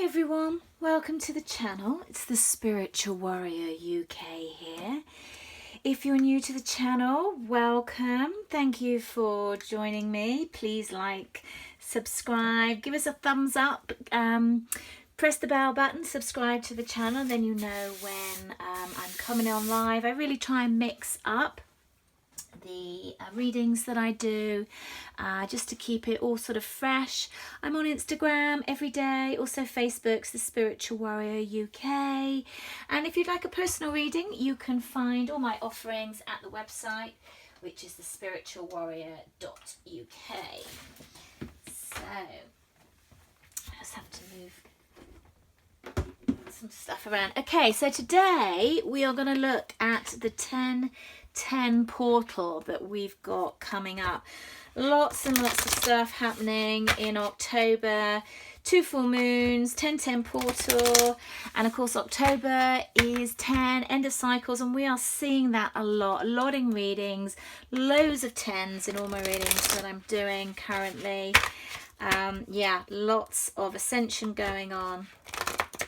everyone, welcome to the channel. It's the Spiritual Warrior UK here. If you're new to the channel, welcome. Thank you for joining me. Please like, subscribe, give us a thumbs up, press the bell button, subscribe to the channel, then you know when I'm coming on live. I really try and mix up the readings that I do just to keep it all sort of fresh. I'm on Instagram every day, also Facebook's the Spiritual Warrior UK, and if you'd like a personal reading you can find all my offerings at the website, which is thespiritualwarrior.uk. So I just have to move some stuff around. Okay, so today we are going to look at the 10 portal that we've got coming up. Lots and lots of stuff happening in October. 2 full moons, 10 portal, and of course October is 10 end of cycles, and we are seeing that a lot in readings. Loads of 10s in all my readings that I'm doing currently. Yeah, lots of ascension going on.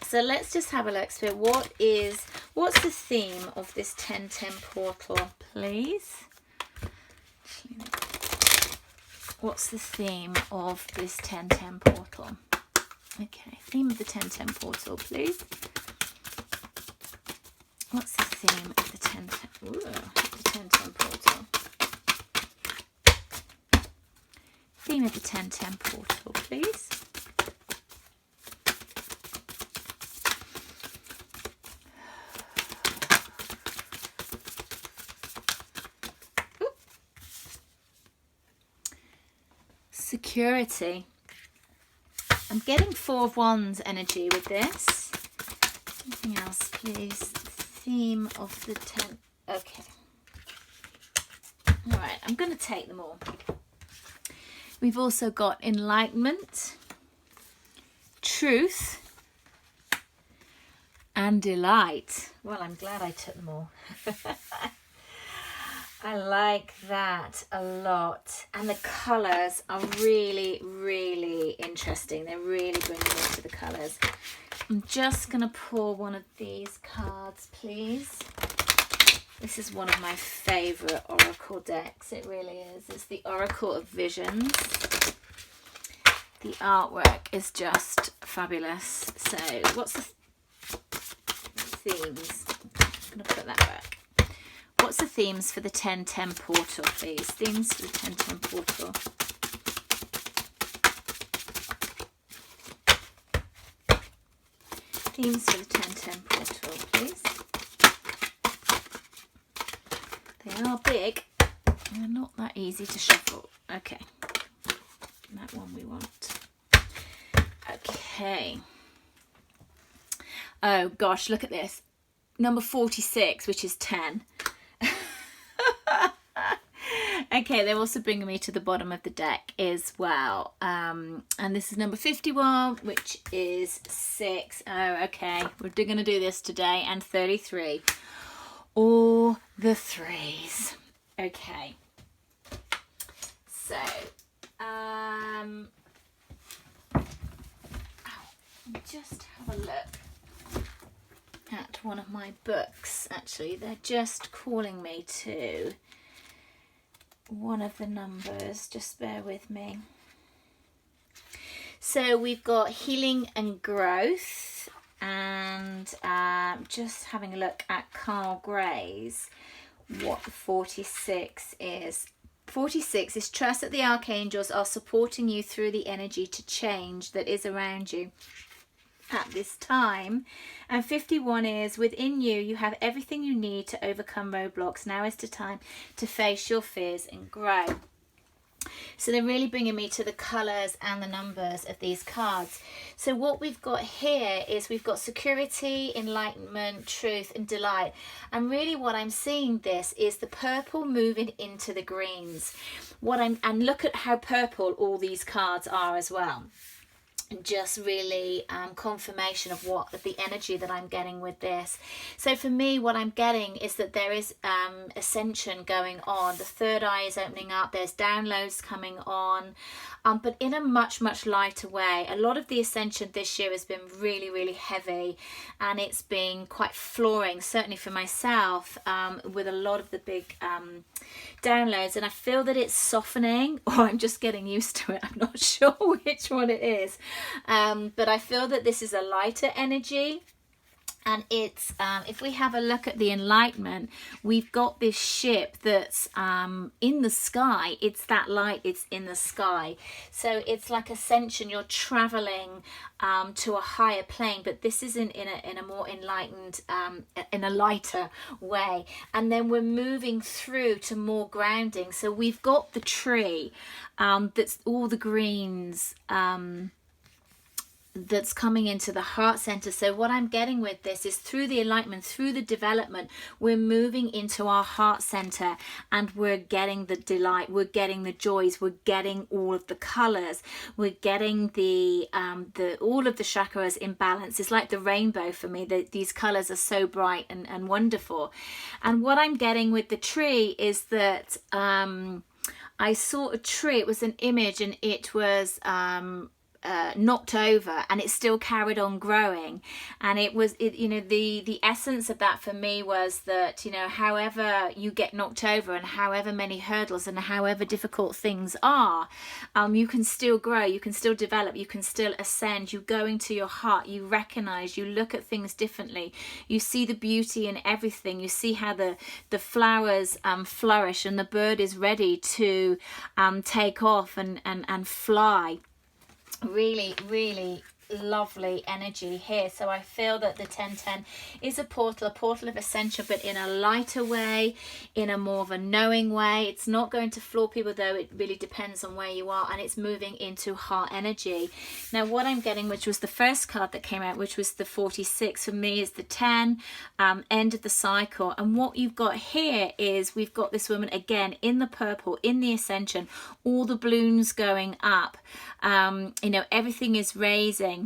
So let's just have a look. So what's the theme of this 10 portal, please? What's the theme of this 10 portal? Okay, theme of the 10 portal, please. What's the theme of the 10 portal? Theme of the 10 portal, please. Security. I'm getting 4 of Wands energy with this. Anything else, please? Theme of the 10. Okay. All right, I'm going to take them all. We've also got enlightenment, truth, and delight. Well, I'm glad I took them all. I like that a lot, and the colours are really interesting. They're really bringing me to the colours. I'm just going to pull one of these cards, please. This is one of my favourite oracle decks. It really is. It's the Oracle of Visions. The artwork is just fabulous. So what's the themes? I'm going to put that back. What's the themes for the 10 portal, please? Themes for the 10 portal. Themes for the 10 portal, please. They are big. They're not that easy to shuffle. Okay. That one we want. Okay. Oh gosh, look at this. Number 46, which is 10. Okay, they're also bringing me to the bottom of the deck as well. And this is number 51, which is 6. Oh, okay. We're going to do this today. And 33. All the 3s. Okay. So, just have a look at one of my books. Actually, they're just calling me to one of the numbers. Just bear with me. So we've got healing and growth, and just having a look at Carl Gray's what 46 is. 46 is trust that the archangels are supporting you through the energy to change that is around you at this time. And 51 is within you, you have everything you need to overcome roadblocks. Now is the time to face your fears and grow. So they're really bringing me to the colours and the numbers of these cards. So what we've got here is we've got security, enlightenment, truth and delight. And really what I'm seeing this is the purple moving into the greens. And look at how purple all these cards are as well. just really confirmation of what the energy that I'm getting with this. So for me, what I'm getting is that there is ascension going on. The third eye is opening up. There's downloads coming on, but in a much lighter way. A lot of the ascension this year has been really heavy, and it's been quite flooring, certainly for myself, with a lot of the big downloads, and I feel that it's softening, or I'm just getting used to it. I'm not sure which one it is, but I feel that this is a lighter energy. And it's if we have a look at the enlightenment, we've got this ship that's in the sky. It's that light, it's in the sky. So it's like ascension. You're traveling to a higher plane, but this is in a more enlightened, in a lighter way. And then we're moving through to more grounding. So we've got the tree that's all the greens, that's coming into the heart center. So what I'm getting with this is through the enlightenment, through the development, we're moving into our heart center, and we're getting the delight, we're getting the joys, we're getting all of the colors, we're getting the all of the chakras in balance. It's like the rainbow for me. These colors are so bright and wonderful. And what I'm getting with the tree is that I saw a tree. It was an image, and it was knocked over, and it still carried on growing. And it was, you know, the essence of that for me was that, you know, however you get knocked over, and however many hurdles and however difficult things are, you can still grow, you can still develop, you can still ascend. You go into your heart, you recognize, you look at things differently, you see the beauty in everything, you see how the flowers flourish, and the bird is ready to take off and fly. Really lovely energy here. So I feel that the 1010 is a portal of ascension, but in a lighter way, in a more of a knowing way. It's not going to floor people, though. It really depends on where you are, and it's moving into heart energy. Now what I'm getting, which was the first card that came out, which was the 46, for me is the 10, end of the cycle. And what you've got here is we've got this woman again in the purple, in the ascension, all the balloons going up. You know, everything is raising.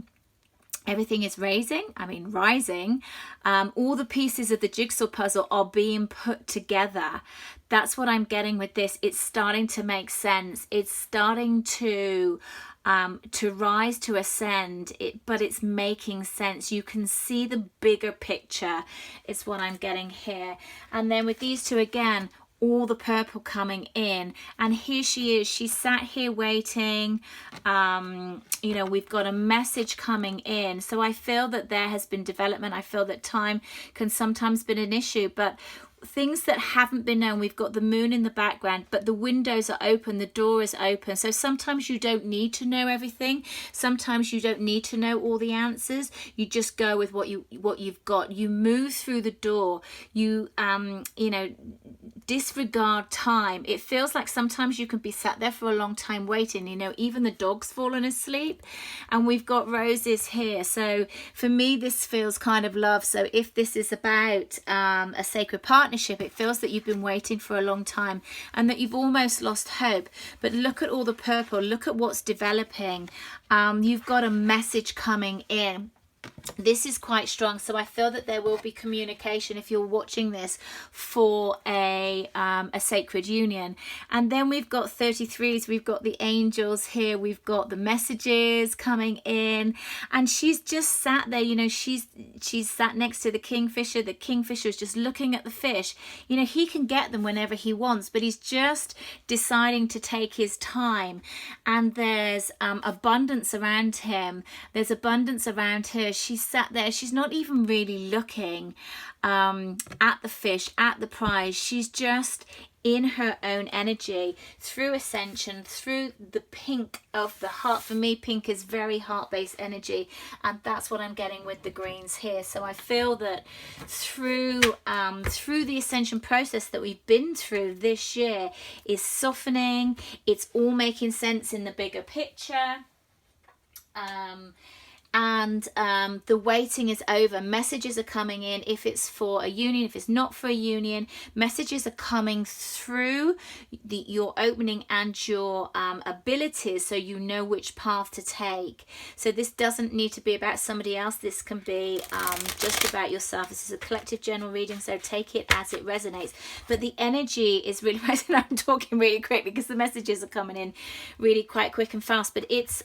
Rising. All the pieces of the jigsaw puzzle are being put together. That's what I'm getting with this. It's starting to make sense. It's starting to rise, to ascend, but it's making sense. You can see the bigger picture. It's what I'm getting here. And then with these two again, all the purple coming in, and here she is. She's sat here waiting. You know, we've got a message coming in. So I feel that there has been development. I feel that time can sometimes be an issue, but things that haven't been known. We've got the moon in the background, but the windows are open, the door is open. So sometimes you don't need to know everything. Sometimes you don't need to know all the answers. You just go with what you've got. You move through the door. You you know, disregard time. It feels like sometimes you can be sat there for a long time waiting, you know, even the dog's fallen asleep. And we've got roses here. So for me, this feels kind of love. So if this is about a sacred partnership, it feels that you've been waiting for a long time and that you've almost lost hope. But look at all the purple, look at what's developing. You've got a message coming in. This is quite strong, so I feel that there will be communication if you're watching this for a sacred union. And then we've got 33s, we've got the angels here, we've got the messages coming in, and she's just sat there, you know, she's sat next to the kingfisher. The kingfisher is just looking at the fish. You know, he can get them whenever he wants, but he's just deciding to take his time. And there's abundance around him, there's abundance around her. She's sat there, she's not even really looking at the fish, at the prize. She's just in her own energy, through ascension, through the pink of the heart. For me, pink is very heart-based energy, and that's what I'm getting with the greens here. So I feel that through the ascension process that we've been through this year is softening. It's all making sense in the bigger picture. and the waiting is over. Messages are coming in if it's for a union, if it's not for a union. Messages are coming through your opening and your abilities, so you know which path to take. So this doesn't need to be about somebody else. This can be just about yourself. This is a collective general reading, so take it as it resonates. But the energy is really resonating. I'm talking really quick because the messages are coming in really quite quick and fast, but it's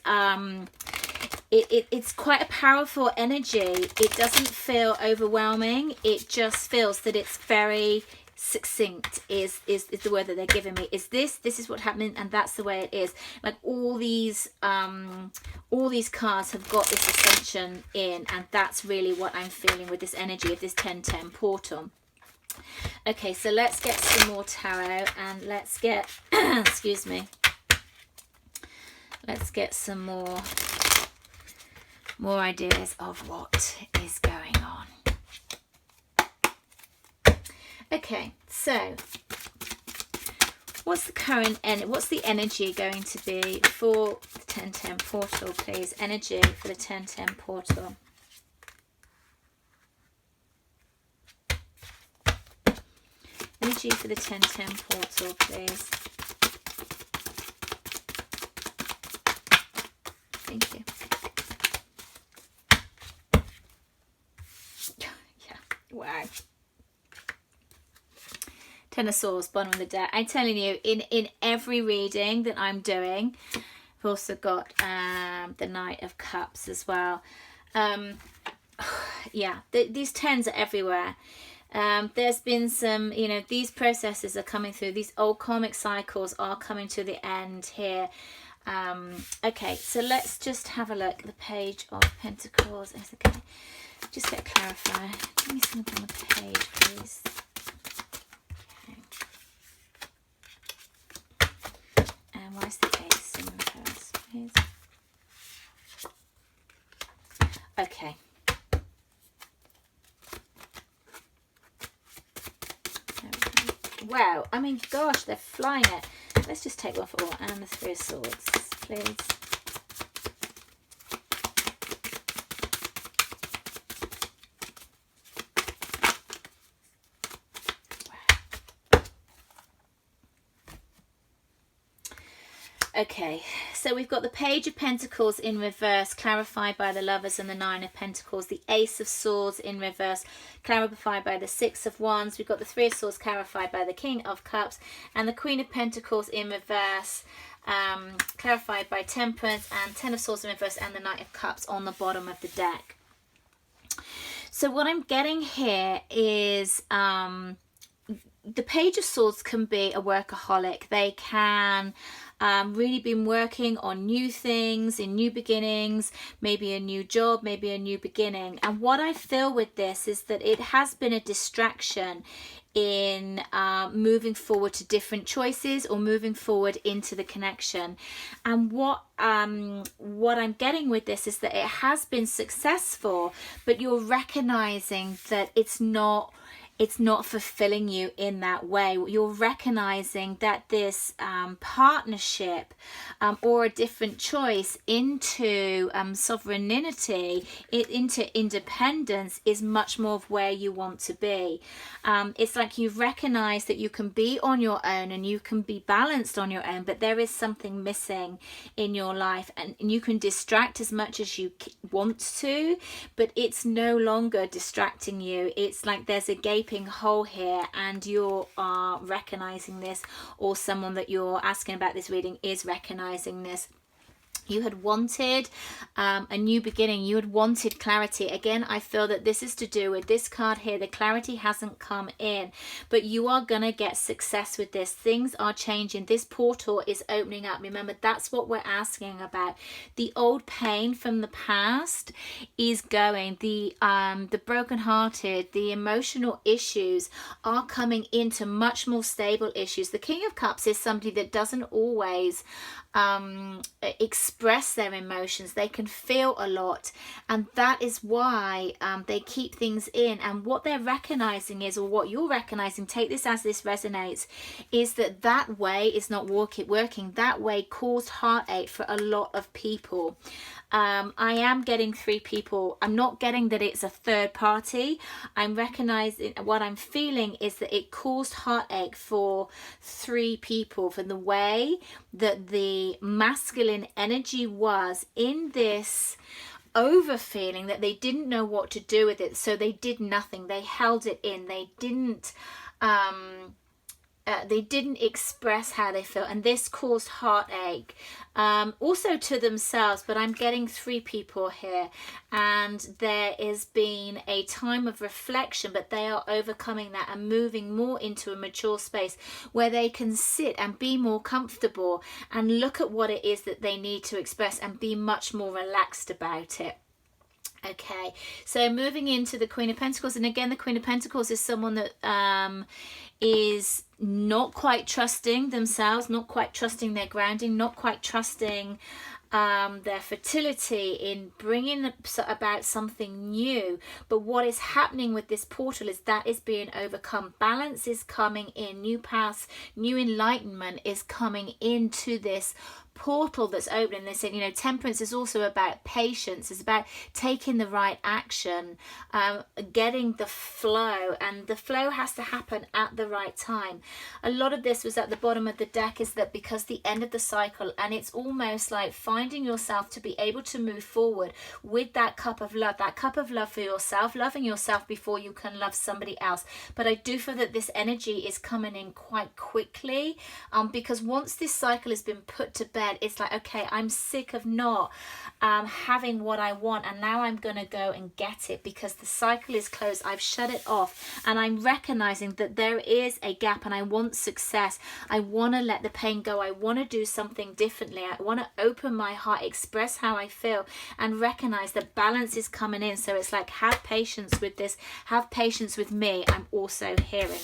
it's quite a powerful energy. It doesn't feel overwhelming. It just feels that it's very succinct is the word that they're giving me. Is this is what's happening, and that's the way it is. Like all these cards have got this ascension in, and that's really what I'm feeling with this energy of this 1010 portal. Okay, so let's get some more tarot, and let's get excuse me, let's get some more ideas of what is going on. Okay, so what's the energy going to be for the 1010 portal, please? Energy for the 1010 portal. Energy for the 1010 portal, please. Thank you. Yeah, wow. Ten of Swords, bottom of the deck. I'm telling you, in every reading that I'm doing, I've also got the Knight of Cups as well. Yeah, these tens are everywhere. There's been some, you know, these processes are coming through. These old karmic cycles are coming to the end here. Okay, so let's just have a look at the Page of Pentacles. Okay, just get clarified. Give me something on the page, please. And why is the Ace in reverse, please? Okay. Wow, I mean, gosh, they're flying it. Let's just take one for all, and the Three of Swords, please. Okay, so we've got the Page of Pentacles in reverse, clarified by the Lovers and the Nine of Pentacles. The Ace of Swords in reverse, clarified by the Six of Wands. We've got the Three of Swords clarified by the King of Cups. And the Queen of Pentacles in reverse, clarified by Temperance. And Ten of Swords in reverse and the Knight of Cups on the bottom of the deck. So what I'm getting here is... the Page of Swords can be a workaholic. They can really been working on new things, in new beginnings, maybe a new job, maybe a new beginning. And what I feel with this is that it has been a distraction in moving forward to different choices or moving forward into the connection. And what I'm getting with this is that it has been successful, but you're recognizing that it's not fulfilling you in that way. You're recognizing that this partnership or a different choice into sovereignty, into independence, is much more of where you want to be. It's like you've recognized that you can be on your own and you can be balanced on your own, but there is something missing in your life, and you can distract as much as you want to, but it's no longer distracting you. It's like there's a gaping hole here, and you are recognizing this, or someone that you're asking about this reading is recognizing this. You had wanted a new beginning. You had wanted clarity. Again, I feel that this is to do with this card here. The clarity hasn't come in, but you are going to get success with this. Things are changing. This portal is opening up. Remember, that's what we're asking about. The old pain from the past is going. The brokenhearted, the emotional issues are coming into much more stable issues. The King of Cups is somebody that doesn't always express their emotions. They can feel a lot, and that is why they keep things in. And what they're recognizing is, or what you're recognizing, take this as this resonates, is that that way is not working. That way caused heartache for a lot of people. I am getting 3 people. I'm not getting that it's a third party. I'm recognizing, what I'm feeling is that it caused heartache for 3 people, for the way that the masculine energy was in this over feeling, that they didn't know what to do with it, so they did nothing. They held it in. They didn't express how they felt, and this caused heartache, also to themselves. But I'm getting 3 people here, and there has been a time of reflection, but they are overcoming that and moving more into a mature space where they can sit and be more comfortable and look at what it is that they need to express and be much more relaxed about it. Okay, so moving into the Queen of Pentacles, and again, the Queen of Pentacles is someone that is not quite trusting themselves, not quite trusting their grounding, not quite trusting their fertility in bringing about something new. But what is happening with this portal is that is being overcome. Balance is coming in, new paths, new enlightenment is coming into this portal that's opening. They said, you know, temperance is also about patience. It's about taking the right action, getting the flow, and the flow has to happen at the right time. A lot of this was at the bottom of the deck, is that because the end of the cycle, and it's almost like finding yourself to be able to move forward with that cup of love for yourself, loving yourself before you can love somebody else. But I do feel that this energy is coming in quite quickly, because once this cycle has been put to bed, it's like, okay, I'm sick of not having what I want, and now I'm going to go and get it because the cycle is closed. I've shut it off, and I'm recognizing that there is a gap, and I want success. I want to let the pain go. I want to do something differently. I want to open my heart, express how I feel, and recognize that balance is coming in. So it's like, have patience with this, have patience with me. I'm also hearing,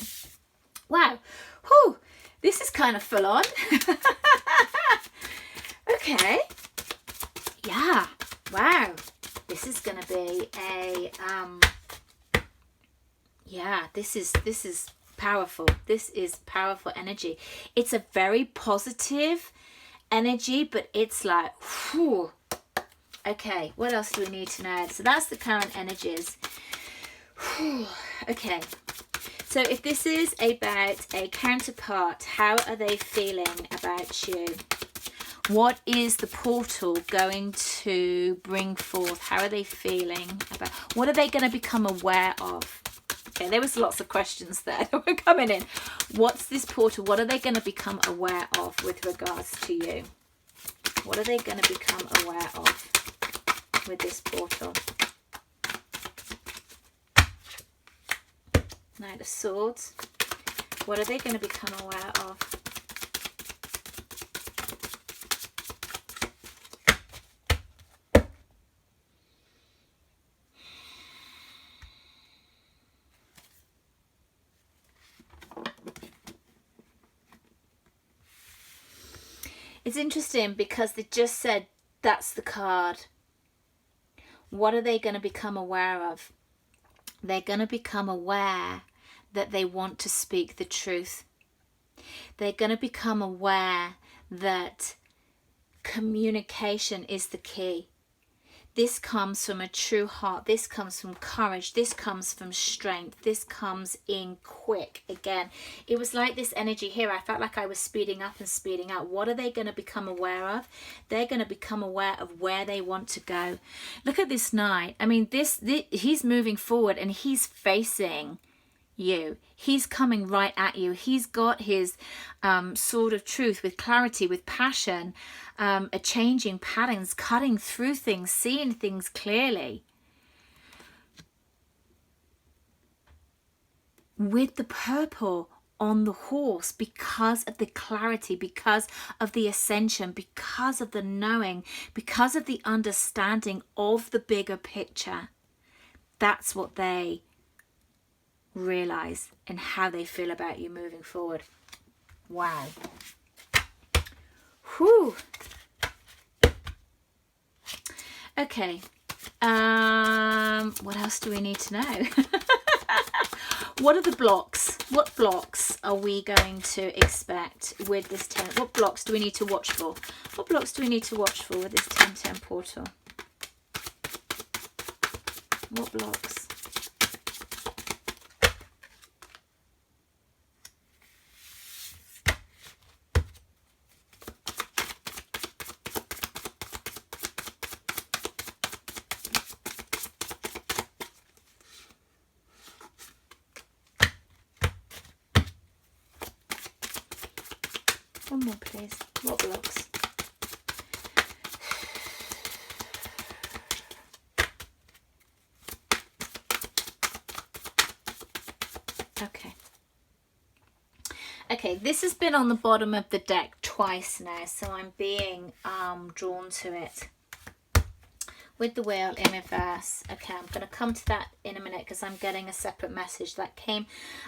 wow, whew, this is kind of full on. Okay, yeah, wow, this is going to be a yeah, this is powerful. This is powerful energy. It's a very positive energy, but it's like, whew. Okay, what else do we need to know? So that's the current energies. Whew. Okay, so if this is about a counterpart, how are they feeling about you? What is the portal going to bring forth? How are they feeling about? What are they going to become aware of? Okay, there was lots of questions there that were coming in. What's this portal? What are they going to become aware of with regards to you? What are they going to become aware of with this portal? Knight of Swords. What are they going to become aware of? It's interesting because they just said that's the card. What are they going to become aware of? They're going to become aware that they want to speak the truth. They're going to become aware that communication is the key. This comes from a true heart. This comes from courage. This comes from strength. This comes in quick. Again, it was like this energy here. I felt like I was speeding up and speeding out. What are they going to become aware of? They're going to become aware of where they want to go. Look at this knight. I mean, he's moving forward and he's facing you. He's coming right at you. He's got his sword of truth with clarity, with passion, a changing patterns, cutting through things, seeing things clearly. With the purple on the horse, because of the clarity, because of the ascension, because of the knowing, because of the understanding of the bigger picture. That's what they realize and how they feel about you moving forward. Wow. Whew. Okay. What else do we need to know? What are the blocks? What blocks are we going to expect with this 10? What blocks do we need to watch for? What blocks do we need to watch for with this 10-10 portal? What blocks? One more, please. What blocks? Okay. Okay, this has been on the bottom of the deck twice now, so I'm being drawn to it. With the wheel in reverse. Okay, I'm going to come to that in a minute because I'm getting a separate message that came.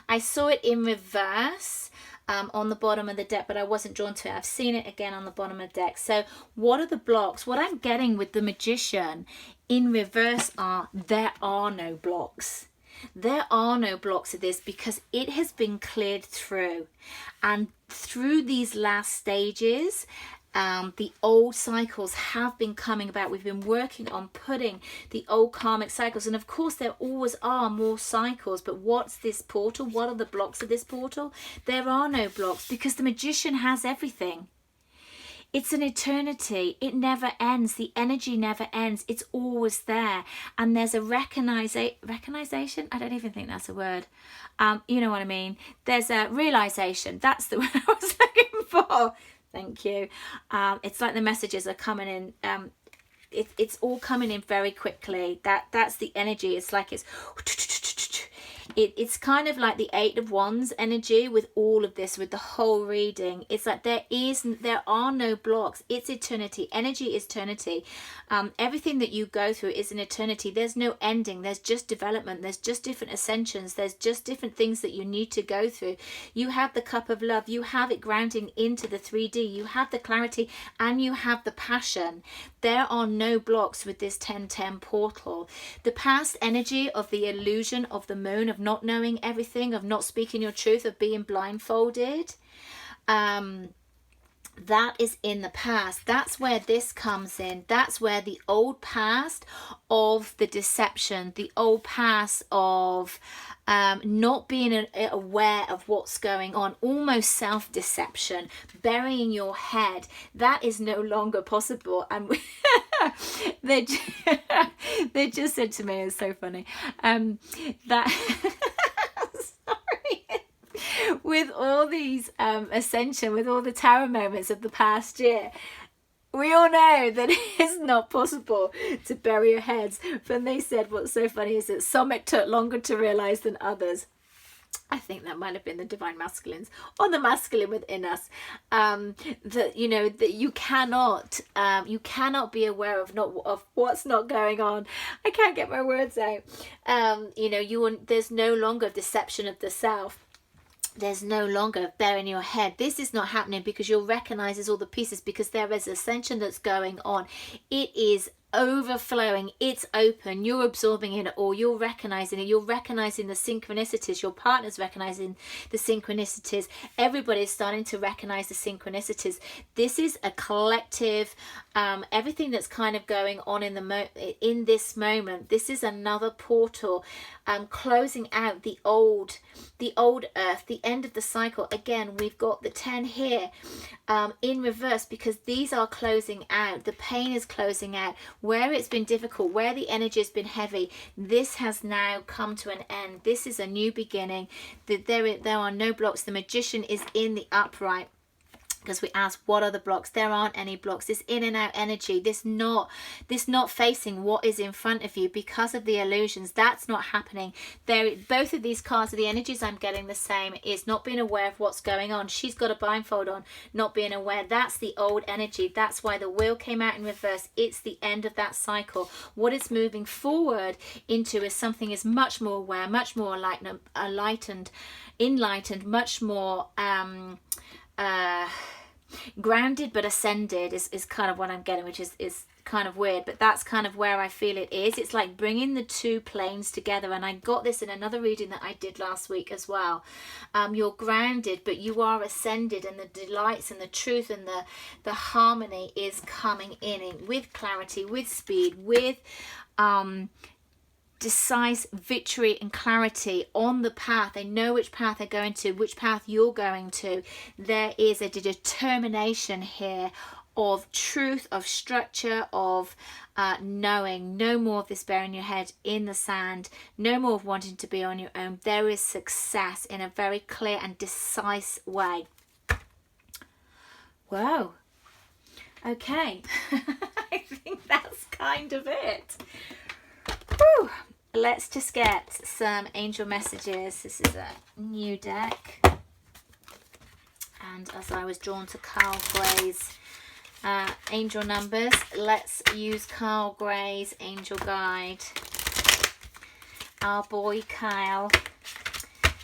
I saw it in reverse on the bottom of the deck, but I wasn't drawn to it. I've seen it again on the bottom of the deck. So what are the blocks? What I'm getting with the Magician in reverse are there are no blocks. There are no blocks of this because it has been cleared through. And through these last stages, the old cycles have been coming about. We've been working on putting the old karmic cycles, and of course there always are more cycles, but what's this portal? What are the blocks of this portal? There are no blocks because the Magician has everything. It's an eternity. It never ends. The energy never ends. It's always there. And there's a recognition. I don't even think that's a word. You know what I mean? There's a realization. That's the word I was looking for. Thank you. It's like the messages are coming in. It's all coming in very quickly. That's the energy. It's like it's kind of like the 8 of Wands energy with all of this, with the whole reading. It's like there are no blocks. It's eternity. Energy is eternity. Everything that you go through is an eternity. There's no ending. There's just development. There's just different ascensions. There's just different things that you need to go through. You have the cup of love. You have it grounding into the 3D. You have the clarity and you have the passion. There are no blocks with this 10-10 portal. The past energy of the illusion of the moon, of not knowing everything, of not speaking your truth, of being blindfolded, that is in the past. That's where this comes in. That's where the old past of the deception, the old past of not being aware of what's going on, almost self-deception, burying your head, that is no longer possible. And they just said to me, it's so funny, that sorry, with all these ascension, with all the tarot moments of the past year, we all know that it's not possible to bury your heads. When they said, what's so funny is that some it took longer to realize than others. I think that might have been the divine masculines or the masculine within us. That you know that you cannot be aware of what's not going on. I can't get my words out. There's no longer deception of the self. There's no longer burying your head. This is not happening because you'll recognize all the pieces, because there is ascension that's going on. It is overflowing. It's open. You're absorbing it all. You're recognizing it. You're recognizing the synchronicities. Your partner's recognizing the synchronicities. Everybody's starting to recognize the synchronicities. This is a collective, everything that's kind of going on in this moment. This is another portal, closing out the old earth, the end of the cycle. Again, we've got the 10 here in reverse, because these are closing out. The pain is closing out. Where it's been difficult, where the energy has been heavy, this has now come to an end. This is a new beginning. There are no blocks. The Magician is in the upright. Because we asked, what are the blocks? There aren't any blocks. This in and out energy, this not facing what is in front of you because of the illusions, that's not happening. Both of these cards are the energies I'm getting the same. Is not being aware of what's going on. She's got a blindfold on, not being aware. That's the old energy. That's why the wheel came out in reverse. It's the end of that cycle. What it's moving forward into is something is much more aware, much more enlightened, much more grounded but ascended is kind of what I'm getting, which is kind of weird, but that's kind of where I feel it is. It's like bringing the two planes together, and I got this in another reading that I did last week as well. You're grounded, but you are ascended, and the delights and the truth and the harmony is coming in with clarity, with speed, with decisive victory and clarity on the path. They know which path they're going to, which path you're going to. There is a determination here of truth, of structure, of knowing. No more of this burying your head in the sand, no more of wanting to be on your own. There is success in a very clear and decisive way. Whoa. Okay. I think that's kind of it. Whew. Let's just get some angel messages. This is a new deck, and as I was drawn to Carl Gray's angel numbers, let's use Carl Gray's angel guide, our boy Kyle.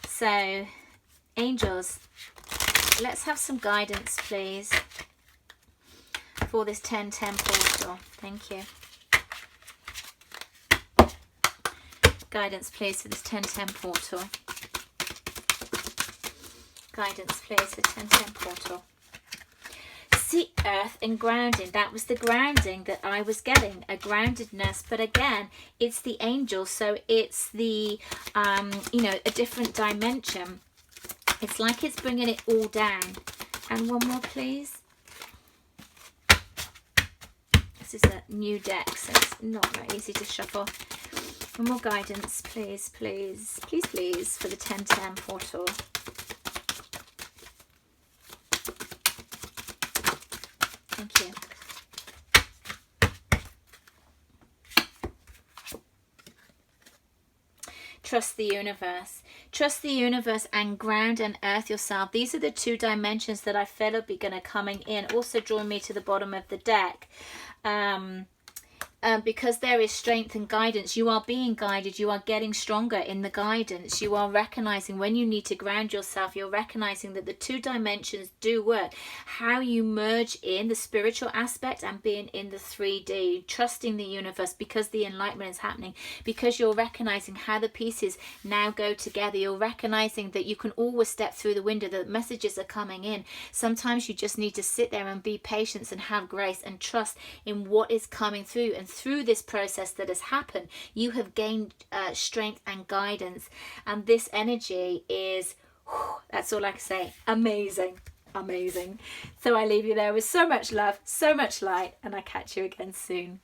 So angels, let's have some guidance please for this 1010 portal. Thank you. Guidance please for this 1010 portal. Guidance please for 1010 portal. See, earth and grounding. That was the grounding that I was getting, a groundedness. But again, it's the angel, so it's the you know, a different dimension. It's like it's bringing it all down. And one more please. This is a new deck, so it's not very easy to shuffle. One more guidance, please, please, please, please, for the 1010 portal. Thank you. Trust the universe. Trust the universe and ground and earth yourself. These are the two dimensions that I feel are going to coming in. Also drawing me to the bottom of the deck. Because there is strength and guidance. You are being guided. You are getting stronger in the guidance. You are recognizing when you need to ground yourself. You're recognizing that the two dimensions do work. How you merge in the spiritual aspect and being in the 3D. Trusting the universe because the enlightenment is happening. Because you're recognizing how the pieces now go together. You're recognizing that you can always step through the window. The messages are coming in. Sometimes you just need to sit there and be patient and have grace and trust in what is coming through. And through this process that has happened, you have gained strength and guidance, and this energy is, that's all I can say, amazing, amazing. So I leave you there with so much love, so much light, and I catch you again soon.